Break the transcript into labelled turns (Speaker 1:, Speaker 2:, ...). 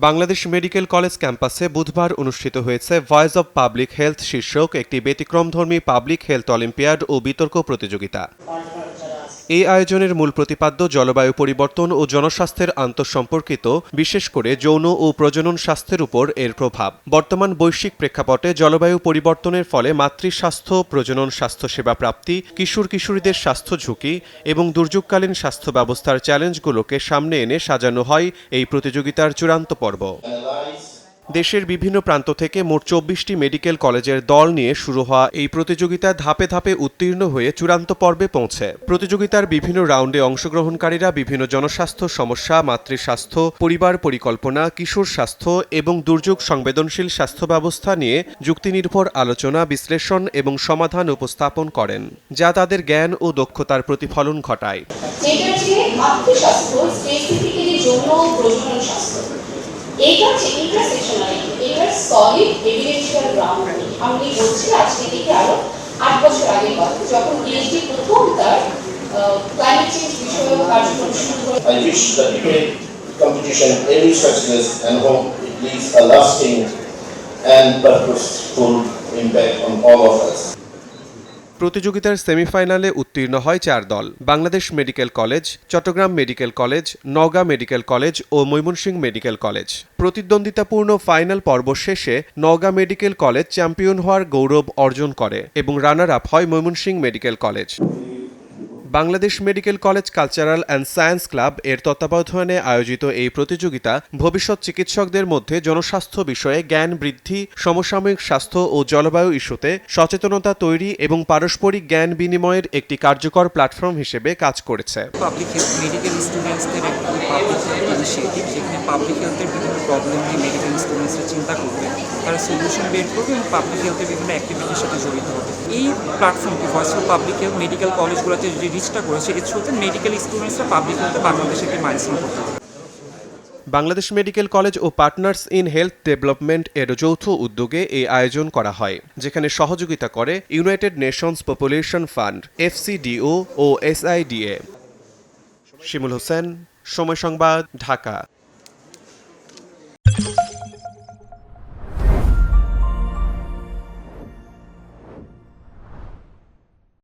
Speaker 1: Bangladesh medical college ক্যাম্পাসে বুধবার অনুষ্ঠিত হয়েছে ভয়েস অব পাবলিক হেলথ শীর্ষক একটি ব্যতিক্রমধর্মী পাবলিক হেলথ অলিম্পিয়াড ও বিতর্ক প্রতিযোগিতা। এই আয়োজনের মূল প্রতিপাদ্য জলবায়ু পরিবর্তন ও জনস্বাস্থ্যের আন্তঃসম্পর্কিত, বিশেষ করে যৌন ও প্রজনন স্বাস্থ্যের উপর এর প্রভাব। বর্তমান বৈশ্বিক প্রেক্ষাপটে জলবায়ু পরিবর্তনের ফলে মাতৃস্বাস্থ্য, প্রজনন স্বাস্থ্যসেবা প্রাপ্তি, কিশোরীদের স্বাস্থ্য ঝুঁকি এবং দুর্যোগকালীন স্বাস্থ্য ব্যবস্থার চ্যালেঞ্জগুলোকে সামনে এনে সাজানো হয় এই প্রতিযোগিতার চূড়ান্ত পর্ব। দেশের বিভিন্ন প্রান্ত থেকে মোট ২৪টি মেডিকেল কলেজের দল নিয়ে শুরু হওয়া এই প্রতিযোগিতা ধাপে ধাপে উত্তীর্ণ হয়ে চূড়ান্ত পর্বে পৌঁছে। প্রতিযোগিতার বিভিন্ন রাউন্ডে অংশগ্রহণকারীরা বিভিন্ন জনস্বাস্থ্য সমস্যা, মাতৃস্বাস্থ্য, পরিবার পরিকল্পনা, কিশোর স্বাস্থ্য এবং দুর্যোগ সংবেদনশীল স্বাস্থ্য ব্যবস্থা নিয়ে যুক্তিনির্ভর আলোচনা, বিশ্লেষণ এবং সমাধান উপস্থাপন করেন, যা তাদের জ্ঞান ও দক্ষতার প্রতিফলন ঘটায়।
Speaker 2: এইটা হচ্ছে ইন্টারসেকশনালিটি, এটা সলিড এভিডেন্সিয়াল গ্রাউন্ড। আমি বলছি আজকে থেকে আরো ৮ বছর আগের কথা, যখন পিএইচডি প্রথম তার ক্লাইমেট চেঞ্জ বিষয়ক কার্যক্রম শুরু করে।
Speaker 3: I wish the debate competition any success and hope it leaves a lasting and purposeful impact on all of us.
Speaker 1: প্রতিযোগিতার সেমিফাইনালে উত্তীর্ণ হয় 4 দল। Bangladesh medical college, Chittagong medical college, Naogaon medical college ও ময়মনসিংহ মেডিকেল কলেজ। প্রতিদ্বন্দ্বিতাপূর্ণ ফাইনাল পর্ব শেষে নওগাঁ মেডিকেল কলেজ চ্যাম্পিয়ন হওয়ার গৌরব অর্জন করে এবং রানার আপ হয় Mymensingh medical college. Bangladesh medical college cultural and science club এর তত্ত্বাবধানে আয়োজিত এই প্রতিযোগিতা ভবিষ্যৎ চিকিৎসকদের মধ্যে জনস্বাস্থ্য বিষয়ে জ্ঞান বৃদ্ধি, সমসাময়িক স্বাস্থ্য ও জলবায়ু ইস্যুতে সচেতনতা তৈরি এবং পারস্পরিক জ্ঞান বিনিময়ের একটি কার্যকর প্ল্যাটফর্ম হিসেবে কাজ করেছে।
Speaker 4: পাবলিক হেলথ মেডিকেল স্টুডেন্টসদের একটি পাবলিক হেলথ ইনিশিয়েটিভ, যেখানে পাবলিক হেলথের বিভিন্ন প্রবলেম নিয়ে মেডিকেল স্টুডেন্টসরা চিন্তা করবে, তারা সলিউশন বের করবে এবং পাবলিক হেলথের বিভিন্ন অ্যাক্টিভিটির সাথে জড়িত হবে। এই প্ল্যাটফর্মটি voice of public health medical কলেজগুলোতে যে রিচটা করেছে, এর থ্রুতে মেডিকেল স্টুডেন্টসরা পাবলিক হেলথে বাংলাদেশে একটি মাইলস্টোন করতে হবে।
Speaker 1: বাংলাদেশ মেডিকেল কলেজ ও পার্টনার্স ইন হেলথ ডেভেলপমেন্ট এর যৌথ উদ্যোগে এই আয়োজন করা হয়, যেখানে সহযোগিতা করে United Nations population fund, FCDO ও SIDA। শিমুল হোসেন, সময় সংবাদ, ঢাকা।